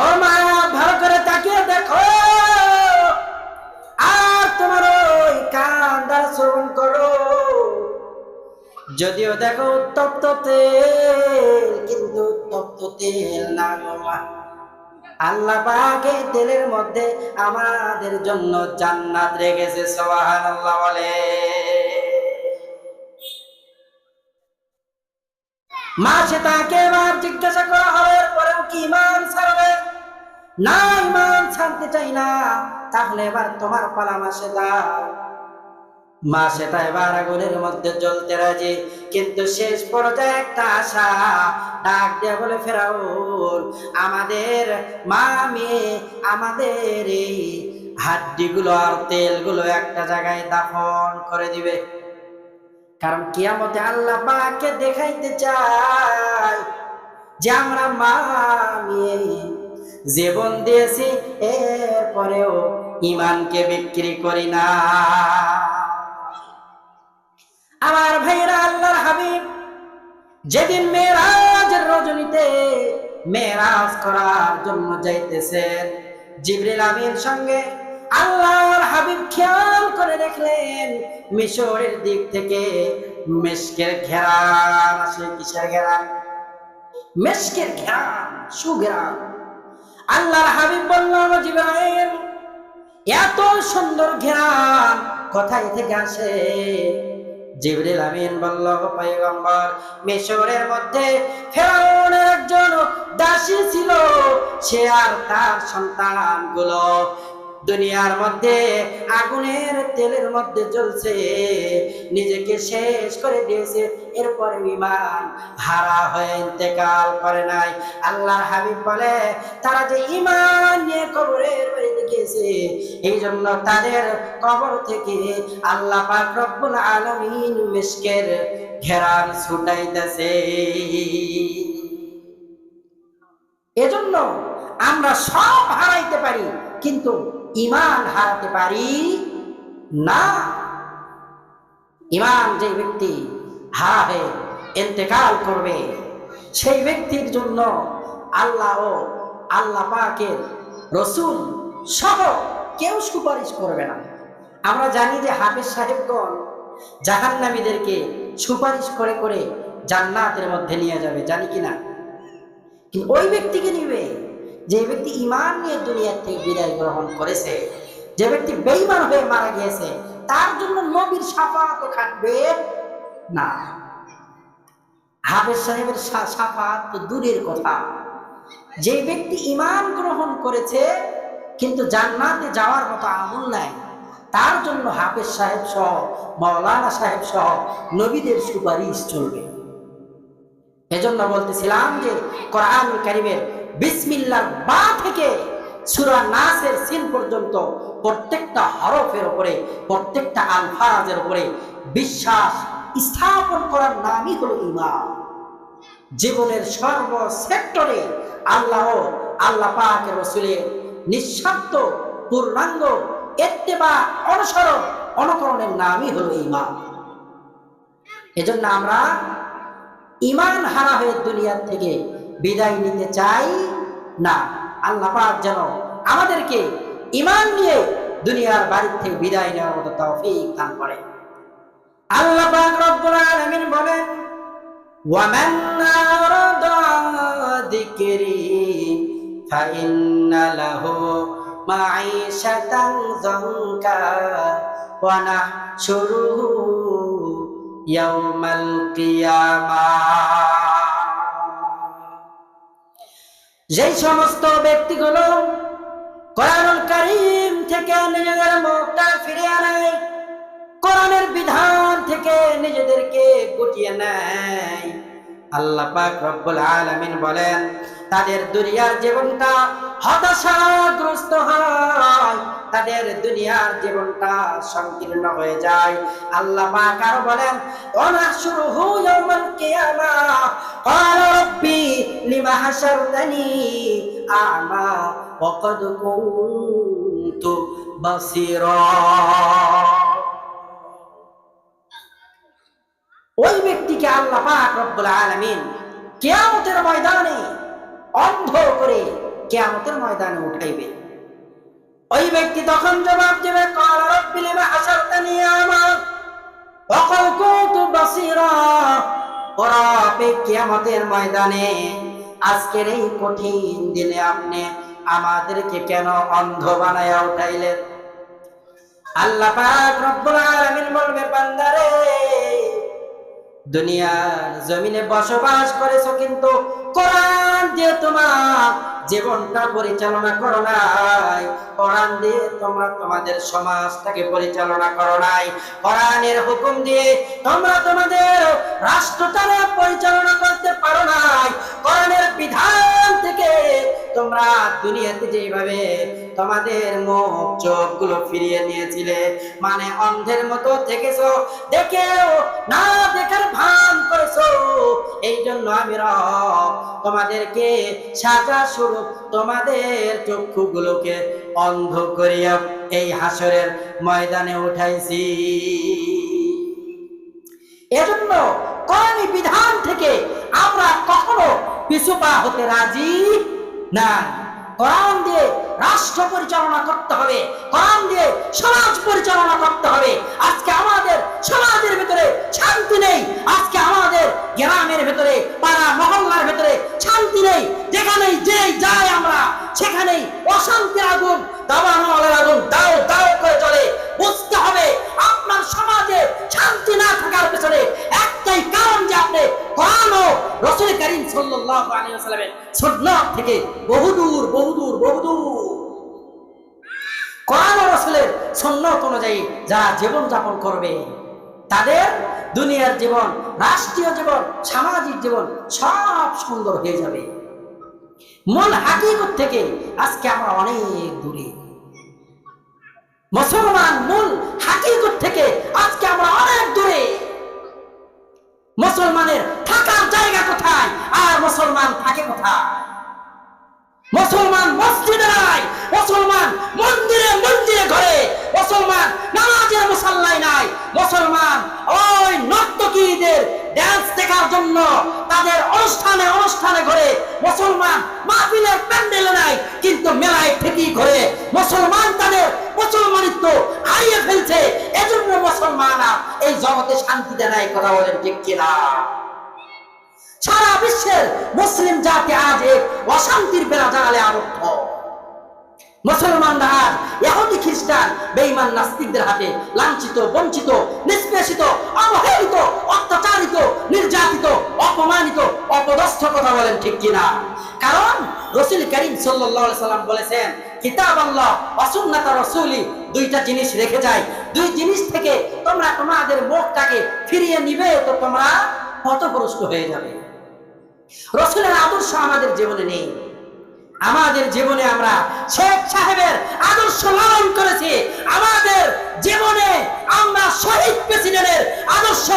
S1: ও মা, ভালো করে তাকিয়ে দেখো আর তোমার ওই কান্দার শ্রবণ করো। যদিও দেখো উত্তপ্ত তেল, কিন্তু উত্তপ্ত তেল না গো মা, আল্লাহ পাক এই তেলের মধ্যে আমাদের জন্য জান্নাত রেখেছে। সুবহানাল্লাহ বলে। মা সে তাকে এবার জিজ্ঞাসা করা হবে পরেও কি ইমান ছাড়বে? না, ইমান ছাড়তে চাই না। তাহলে এবার তোমার পালা মা সেটা। মা সেটা এবার আগুনের মধ্যে জ্বলতে রাজি, কিন্তু শেষ পর্যায়ে একটা আশা ডাক দিয়ে বলে ফেরাউন, আমাদের মা মেয়ে আমাদের এই হাড্ডিগুলো আর তেলগুলো একটা জায়গায় দাফন করে দিবে, কারণ কিয়ামতে আল্লাহ পাককে দেখাইতে চায় যে আমরা মা মেয়ে জীবন দিয়েছি, এরপরেও ইমানকে বিক্রি করি না। আমার ভাইরা, আল্লাহর হাবিব যেদিন মেরাজের রজনীতে মেরাজ করার জন্য যাইতেছেন, জিবরিল আমিন সঙ্গে আল্লাহর হাবিব খেয়াল করে দেখলেন মিশরের দিক থেকে মেশকের ঘেরান আসে। কিসের ঘেরান? মেশকের ঘেরান, সুঘেরান। আল্লাহর হাবিব বলল, জিবরাইল, এত সুন্দর ঘেরান কোথায় থেকে আসে? জিবরিল আমিন বলল, পয়গম্বর, মিশরের মধ্যে ফেরাউনের একজন দাসী ছিল, সে আর তার সন্তানগুলো দুনিয়ার মধ্যে আগুনের তেলের মধ্যে জ্বলছে, নিজেকে শেষ করে দিয়েছে, এরপরে ঈমান হারা হয়ে ইন্তেকাল করে নাই। আল্লাহর হাবিব বলে, তারা যে ঈমান নিয়ে কবরের বাড়িতে গিয়েছে, এই জন্য তাদের কবর থেকে আল্লাহ পাক রব্বুল আলামিন মিশকের ঘেরান ছুটাইতেছে। এজন্য আমরা সব হারাইতে পারি, কিন্তু ঈমান হারাতে পারি না। ঈমান যে ব্যক্তি হারাবে, ইন্তেকাল করবে, সেই ব্যক্তির জন্য আল্লাহ ও আল্লাহ পাকের রসুল সহ কেউ সুপারিশ করবে না। আমরা জানি যে হাফেজ সাহেবগণ জাহান্নামীদেরকে সুপারিশ করে করে জান্নাতের মধ্যে নিয়ে যাবে, জানি কিনা? কিন্তু ওই ব্যক্তিকে নিবে যে ব্যক্তি ঈমান নিয়ে দুনিয়া থেকে বিদায় গ্রহণ করেছে, যে ব্যক্তি বেঈমান হয়ে মারা গিয়েছে, তার জন্য নবীর শাফাআত খাটবে না। হাফেজ সাহেবের শাফাআত তো দূরের কথা, যে ব্যক্তি ঈমান গ্রহণ করেছে কিন্তু জান্নাতে যাওয়ার মতো আমল নাই, তার জন্য হাফেজ সাহেব সহ মাওলানা সাহেব সহ নবীদের সুপারিশ চলবে। এজন্য বলতেছিলাম যে কোরআনুল কারীমের বিসমিল্লাহ বা থেকে সূরা নাসের সিন পর্যন্ত প্রত্যেকটা হরফের উপরে, প্রত্যেকটা আলফাজের উপরে বিশ্বাস স্থাপন করার নামই হলো ঈমান। জীবনের সর্ব সেক্টরে আল্লাহ পাকের রাসূলের নিঃস্বার্থ পূর্ণাঙ্গ ইত্তেবা অনুকরণের নামই হলো ঈমান। এজন্য আমরা ঈমান হারা হয়ে দুনিয়া থেকে বিদায় নিতে চাই না। আল্লাহ পাক যেন আমাদেরকে ঈমান নিয়ে দুনিয়ার বাড়ি থেকে বিদায় নেওয়ার মতো তৌফিক দান করে। আল্লাহ পাক রব্বুল আলামিন বলেন, ওয়ামান আরাদা যিকরি ফাইন্না লাহু মাঈশাতান যানকা ওয়া নাহশুরুহু ইয়াউমাল কিয়ামাহ। যেই সমস্ত ব্যক্তিগুলো কোরআনুল কারীম থেকে নিজেদের মুখটা ফিরিয়ে নেয়, কোরআনের বিধান থেকে নিজেদেরকে গুটিয়ে নেয়, আল্লাহ পাক রব্বুল আলামিন বলেন তাদের দুনিয়ার জীবনটা হতাশাগ্রস্ত হয়, তাদের দুনিয়ার জীবনটা সংকীর্ণ হয়ে যায়। আল্লাহ পাক আর বলেন, ওয়ানাহশুরুহু ইয়াউমাল কিয়ামাহ ক্বালা রাব্বি লিমা হাশারতানি আ'মা ওয়া ক্বাদ কুনতু বাসীরা। ওই ব্যক্তিকে আল্লাহ পাক রব্বুল আলামিন কিয়ামতের ময়দানে অন্ধ করে কিয়ামতের ময়দানে উঠাইবে। ওই ব্যক্তি তখন জবাব দেবে, ক্বালা রাব্বি লিমা হাশারতানি আ'মা ওয়া ক্বাদ কুনতু বাসীরা। ও রব্বি, কিয়ামতের ময়দানে আজকের এই কঠিন দিনে আপনি আমাদেরকে কেন অন্ধ বানায়া উঠাইলেন? আল্লাহ পাক রব্বুল আলামিন বলবে, বান্দারে, দুনিয়ার জমিনে বসবাস করেছো কিন্তু কোরআন দিয়ে তোমার জীবনটা পরিচালনা করো নাই, কোরআন দিয়ে তোমরা তোমাদের সমাজটাকে পরিচালনা করো নাই, কোরআনের হুকুম দিয়ে তোমরা তোমাদের রাষ্ট্রটাকে পরিচালনা করতে পারো নাই, কোরআনের বিধান থেকে তোমরা দুনিয়াতে যেভাবে তোমাদের মুখ চোখগুলো ফিরিয়ে নিয়েছিলে, মানে অন্ধের মতো থেকেছো, দেখেও না দেখার ভান করেছো, এই জন্য আমি রব তোমাদেরকে সাজা স্বরূপ তোমাদের চক্ষুগুলোকে অন্ধ করিয়া এই হাসরের ময়দানে উঠাইছি। এজন্য কোরআনী বিধান থেকে আমরা কখনো পিছু পা হতে রাজি না। কোরআন দিয়ে রাষ্ট্র পরিচালনা করতে হবে, কোরআন দিয়ে সমাজ পরিচালনা করতে হবে। আজকে আমাদের সমাজের ভিতরে শান্তি নেই, আজকে আমাদের গ্রামের ভিতরে পাড়া মহল্লার ভিতরে শান্তি নেই, যেখানেই যেই যায় আমরা সেখানেই অশান্তির আগুন, দাবানলের আগুন দাও দাও করে চলে। বুঝতে হবে আপনার সমাজে শান্তি না থাকার পেছনে একটাই কারণ, যে আপনি কোরআন ও রাসূল কারীম সাল্লাল্লাহু আলাইহি ওয়াসাল্লামের সুন্নাত থেকে বহুদূর বহুদূর বহুদূর। কোরআন ও রাসূলের সুন্নাত অনুযায়ী যারা জীবন যাপন করবে, তাদের দুনিয়ার জীবন, রাষ্ট্রীয় জীবন, সামাজিক জীবন সব সুন্দর হয়ে যাবে। মূল হাকিকত থেকে আজকে আমরা অনেক দূরে। মুসলমান মূল হাকিকত থেকে আজকে আমরা অনেক দূরে। মুসলমানের থাকার জায়গা কোথায় আর মুসলমান থাকে কোথায়? মুসলমান মসজিদে নাই, মুসলমান মন্দিরে মন্দিরে ঘরে, মুসলমান নামাজের মুসাল্লায় নাই, মুসলমান ওই নর্তকীদের ডান্স দেখার জন্য তাদের অনুষ্ঠানে অনুষ্ঠানে ঘরে, মুসলমান মাহফিলের প্যান্ডেলে নাই কিন্তু মেলায় ঠিকই ঘরে। মুসলমান তাদের মুসলমানিত্ব হারিয়ে ফেলছে, এজন্য মুসলমানরা এই জগতে শান্তিতে নাই। কথা বলেন ঠিক কিনা? সারা বিশ্বের মুসলিম জাতি আজ এক অশান্তির বেড়া জালে আবদ্ধ। মুসলমানরা আজ ইহুদি খ্রিস্টান বেঈমান নাস্তিকদের হাতে লাঞ্ছিত, বঞ্চিত, নিষ্পেষিত, অবহেলিত, অত্যাচারিত, নির্যাতিত, অপমানিত, অপদস্থ। কথা বলেন ঠিক কিনা? কারণ রাসূল করিম সাল্লাল্লাহু আলাইহি সাল্লাম বলেছেন, কিতাব আল্লাহ ওয়া সুন্নাত রাসূলি, দুইটা জিনিস রেখে যায়, দুই জিনিস থেকে তোমরা তোমাদের মুখটাকে ফিরিয়ে নিবে তো তোমরা পথভ্রষ্ট হয়ে যাবে। রাসূলের আদর্শ আমাদের জীবনে নেই। আমাদের জীবনে আমরা শেখ সাহেবের আদর্শ লালন করেছি, আমাদের জীবনে আমরা শহীদ প্রেসিডেন্টের আদর্শ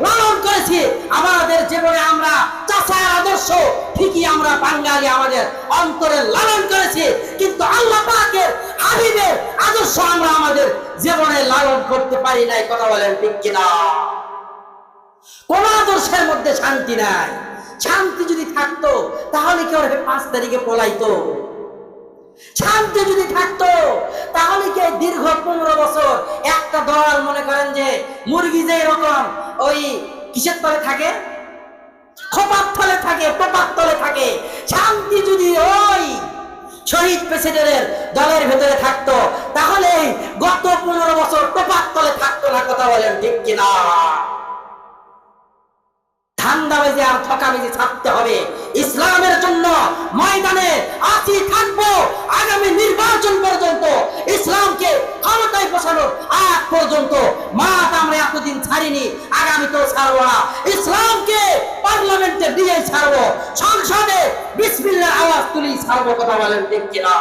S1: লালন করেছি, আমাদের জীবনে আমরা চাচার আদর্শ ঠিকই আমরা বাঙালি আমাদের অন্তরে লালন করেছি, কিন্তু আল্লাহ পাকের হাবিবের আদর্শ আমরা আমাদের জীবনে লালন করতে পারি নাই। কথা বলেন ঠিক কিনা? কোন আদর্শের মধ্যে শান্তি নাই। শান্তি যদি থাকতো তাহলে কেউ 5 তারিখে পলাইতো। শান্তি যদি থাকতো তাহলে কে দীর্ঘ 15 বছর একটা দল, মনে করেন যে মুরগি যে এরকম ওই কিসের তলে থাকে, খোপার তলে থাকে, টোপার তলে থাকে, শান্তি যদি ওই শহীদ প্রেসিডেন্টের দলের ভেতরে থাকতো তাহলে গত 15 বছর টোপার তলে থাকতো না। কথা বলেন ঠিক কিনা? ধান্দাবাজি আর ঠকাবাজি ছাড়তে হবে। ইসলামের জন্য ময়দানে আছি, থাকবো আগামী নির্বাচন পর্যন্ত। ইসলামকে ক্ষমতায় বসানোর আগ পর্যন্ত মাঠ আমরা এতদিন ছাড়িনি, আগামীতেও ছাড়বো না। ইসলামকে পার্লামেন্টে দিয়ে ছাড়বো, সংসদে বিসমিল্লাহ আওয়াজ তুলি ছাড়বো। কথা বলেন ঠিক কিনা?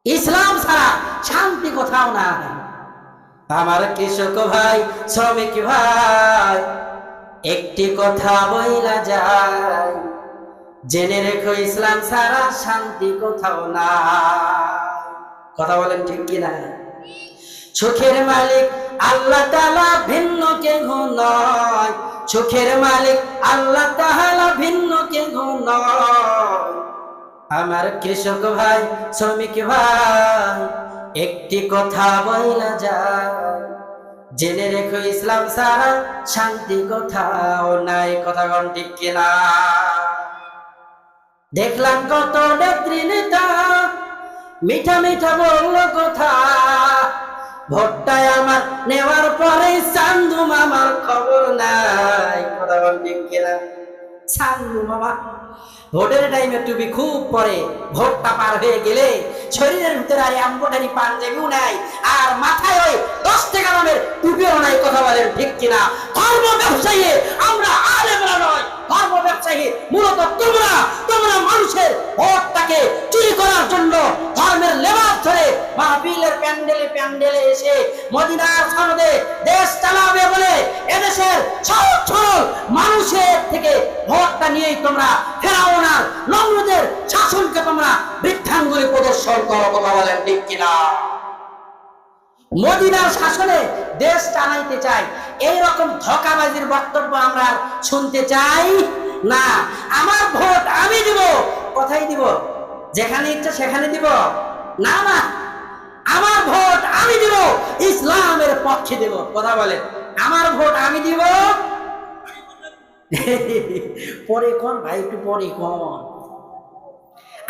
S1: ইসলাম ছাড়া শান্তি কোথাও না। আমার কৃষক ভাই, শ্রমিক ভাই, একটি কথা বইলা যায়, জেনে রেখো ইসলাম ছাড়া শান্তি কোথাও না। কথা বলেন ঠিক কিনা? সুখের মালিক আল্লাহ তাআলা, ভিন্ন কেহ নয়। সুখের মালিক আল্লাহ তাআলা, ভিন্ন কেহ নয়। আমার কৃষক ভাই, শ্রমিক ভাই, একটি কথা বইলা যায়, জেনে রেখো ইসলাম ছাড়া শান্তি কোথাও নাই। কথা কোন ঠিক কিনা? দেখলাম কত নেত্রী নেতা মিঠা মিঠা বলল কথা, ভোটটায় আমার নেওয়ার পরে চান্দু মামার খবর নাই। কথা কোন ঠিক কিনা? চান্দু মামা ভোটের টাইমে টুপি খুব পরে, ভোটটা পার হয়ে গেলে শরীরের ভিতরে আর এম্বয়ডারি পাঞ্জাবিও নাই, আর মাথায় ওই 10 টাকা দামের টুপিও নাই। কথা বলেন ঠিক কিনা? ধর্ম ব্যবসায়ী আমরা, আলেমরা নয়। ধর্ম ব্যবসায়ী মূলত তোমরা মানুষের ভোটটাকে চুরি করার জন্য ধর্মের লেবাস ধরে মাহফিলের প্যান্ডেলে এসে মদিনার সনদে দেশ চালাবে বলে এদেশের সহজ সরল মানুষের থেকে ভোটটা নিয়েই তোমরা ফেরাউনের নমরুদের শাসনকে তোমরা বৃদ্ধাঙ্গুলি প্রদর্শন করো। কথা বলেন ঠিক কিনা? মদিনার শাসনে দেশ চালাইতে চাই, এইরকম ধোঁকাবাজির বক্তব্য আমরা শুনতে চাই না। আমার ভোট আমি দিব, কোথায় দিব? যেখানে ইচ্ছা সেখানে দিব না, না। আমার ভোট আমি দিব, ইসলামের পক্ষে দেব। কথা বলেন, আমার ভোট আমি দিব। পরে কোন ভাই, একটু পরে কোন,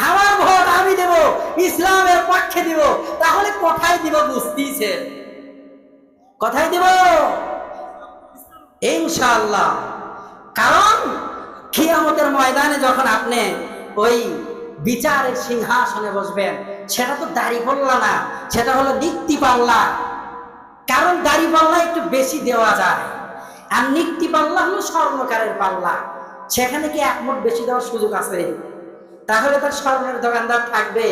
S1: আমার ভোট আমি দেব, ইসলামের পক্ষে দিব। তাহলে কোথায় দিব বুঝতেছেন? কোথায় দিব? ইনশাআল্লাহ। কারণ কিয়ামতের ময়দানে যখন আপনি ওই বিচারের সিংহাসনে বসবেন, সেটা তো দাড়ি পাল্লা না, সেটা হলো নিক্তি পাল্লা। কারণ দাড়ি পাল্লা একটু বেশি দেওয়া যায়, আর নিক্তি পাল্লা হলো স্বর্ণকারের পাল্লা, সেখানে কি 1 মুঠ বেশি দেওয়ার সুযোগ আছে? তাহলে তার স্বর্ণের দোকানদার থাকবে?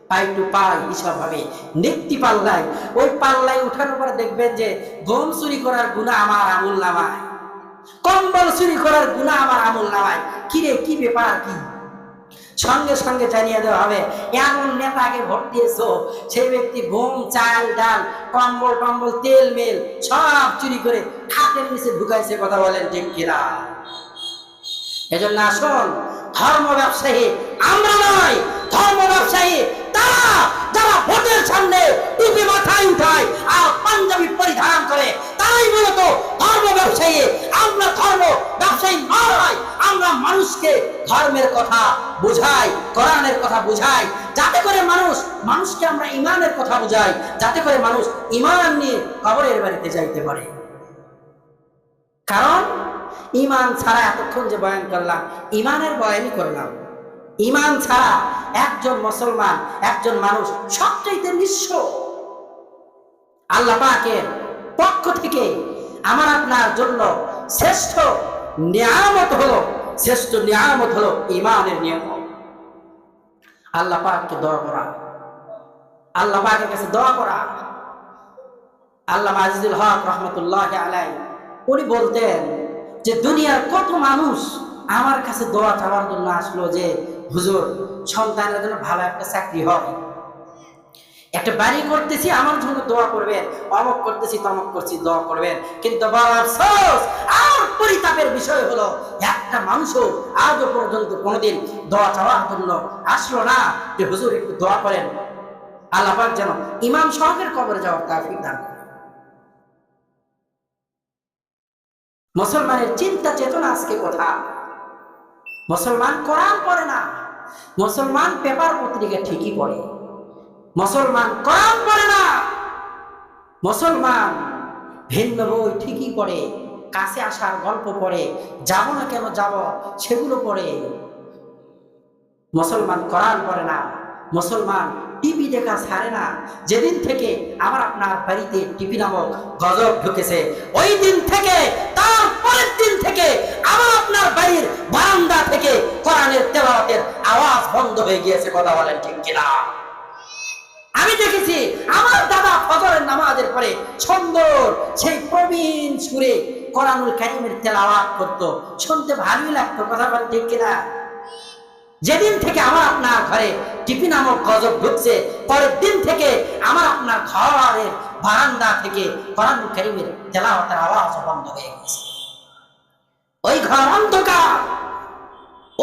S1: পাই টু পাই হিসাব হবে। নিক্তি পাল্লায়, ওই পাল্লায় উঠানোর পরে দেখবেন যে গম চুরি করার গুনাহ আমার আমল নামায়, কম্বল চুরি করার গুনাহ আমার আমল নামায়। কিরে, কি ব্যাপার? কি সঙ্গে সঙ্গে জানিয়ে দেওয়া হবে, এমন নেতাকে ভোট দিয়েছো, সেই ব্যক্তি গম, চাল, ডাল, কম্বল টম্বল, তেল মেল সব চুরি করে খাটের নিচে ঢুকাইছে। কথা বলেন ঠিক কিনা? এজন্য আসুন, ধর্ম ব্যবসায়ী আমরা নয়, ধর্ম ব্যবসায়ী, তারা যারা ভোটের সামনে টুপি মাথায় উঠায় আর পাঞ্জাবি পরিধান করে, তারাই মূলত ধর্ম ব্যবসায়ী। আমরা ধর্ম ব্যবসায়ী নয়, আমরা মানুষকে ধর্মের কথা বুঝাই, কোরআনের কথা বুঝাই, যাতে করে মানুষকে আমরা ইমানের কথা বুঝাই, যাতে করে মানুষ ইমান নিয়ে কবরের বাড়িতে যাইতে পারে। কারণ ইমান ছাড়া এতক্ষণ যে বয়ান করলাম, ইমানের বয়ানই করলাম, ইমান ছাড়া একজন মুসলমান, একজন মানুষ সবচাইতে নিঃস্ব। আল্লাহ পাকের পক্ষ থেকে আমার আপনার জন্য শ্রেষ্ঠ নিয়ামত হলো ইমানের নিয়ামত। আল্লাহ পাককে দোয়া করা, আল্লাহ পাকের কাছে দোয়া করা। আল্লামা আজিজুল হক রহমতুল্লাহ আলাইহি উনি বলতেন যে দুনিয়ার কত মানুষ আমার কাছে দোয়া চাওয়ার জন্য আসলো যে হুজুর সন্তানের জন্য ভালো একটা চাকরি হয়, একটা বাড়ি করতেছি আমার জন্য দোয়া করবেন, অমক করতেছি তমক করছি দোয়া করবেন। কিন্তু বড় আফসোস আর পরিতাপের বিষয় হলো একটা মানুষও আজও পর্যন্ত কোনোদিন দোয়া চাওয়ার জন্য আসলো না যে হুজুর একটু দোয়া করেন, আল্লাহ পাক যেন ইমাম সাহেবের কবরে যাওয়ার তৌফিক দান করেন। মুসলমানের চিন্তা চেতনা আজকে কোথায়? মুসলমান কোরআন পড়ে না, মুসলমান পেপার পত্রিকা ঠিকই পড়ে, মুসলমান কোরআন পড়ে না, মুসলমান ভিন্ন বই ঠিকই পড়ে, কাছে আসার গল্প পড়ে, যাব না কেন যাব সেগুলো পড়ে। মুসলমান কোরআন পড়ে না, মুসলমান টিভি দেখা ছাড়ে না। যেদিন থেকে আমার আপনার বাড়িতে টিভি নামক গজব ঢুকেছে, ওই দিন থেকে তার পরের দিন থেকে আমার আপনার বাড়ির বারান্দা থেকে কোরআনের তেলাওয়াতের আওয়াজ বন্ধ হয়ে গিয়েছে। কথা বলেন ঠিক কিনা? আমি দেখেছি আমার দাদা ফজরের নামাজের পরে সুন্দর সেই প্রবীণ সুরে কোরআনুল কারীমের তেলাওয়াত করতো, শুনতে ভালোই লাগতো। কথা বলেন ঠিক কিনা? যেদিন থেকে আমার আপনার ঘরে টিভি নামক গজব ঢুকছে, পরের দিন থেকে আমার আপনার ঘরের বারান্দা থেকে কোরআনুল কারীমের তেলাওয়াতের আওয়াজ বন্ধ হয়ে গেছে। ওই ঘর অন্ধকার,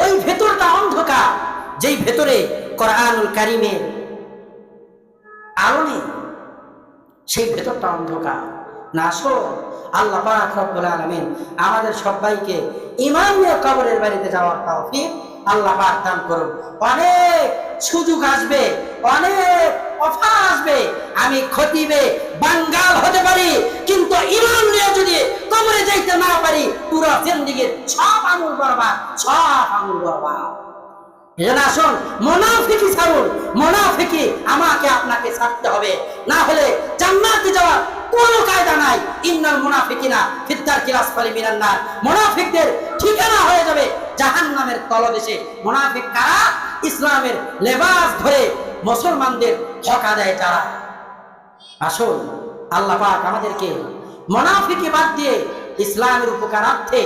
S1: ওই ভেতরটা অন্ধকার, যেই ভেতরে কোরআনুল কারীমের আলো নেই, সেই ভেতরটা অন্ধকার। না আসো, আল্লাহ পাক রব্বুল আলামিন আমাদের সবাইকে ঈমান নিয়ে কবরের বাড়িতে যাওয়ার তৌফিক আল্লাহ পাক দান করুন। অনেক সুযোগ আসবে, অনেক অফার আসবে, আমি খতিবে বাঙ্গাল হতে পারি, কিন্তু ঈমান নিয়ে যদি কবরে যাইতে না পারি, পুরো জিন্দেগির সব আমল বরবাদ, সব আমল বরবাদ। এজন্য আসুন মুনাফিকি ছাড়ুন, মুনাফিকি আমাকে আপনাকে ছাড়তে হবে, না হলে জান্নাতে যাওয়ার কোনো কায়দা নাই। ইন্নাল মুনাফিকিনা ফিদ দারকিল আসফালি মিনান নার, মুনাফিকদের ঠিকানা হয়ে যাবে জাহান্নামের তলদেশে। মুনাফিক কারা? ইসলামের লেবাস ধরে মুসলমানদের ধোঁকা দেয় যারা। আসুন আল্লাহ পাক আমাদেরকে মুনাফিকি বাদ দিয়ে ইসলামের উপকারার্থে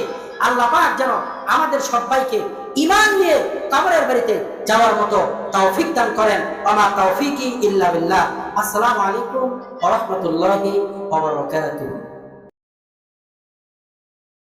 S1: আল্লাহ পাক যেন আমাদের সবাইকে ঈমান নিয়ে কবরের বাড়িতে যাওয়ার মতো তৌফিক দান করেন। ওয়া তৌফিকি ইল্লা বিল্লাহ। আসসালামু আলাইকুম ওয়া রাহমাতুল্লাহি ওয়া বারাকাতুহু।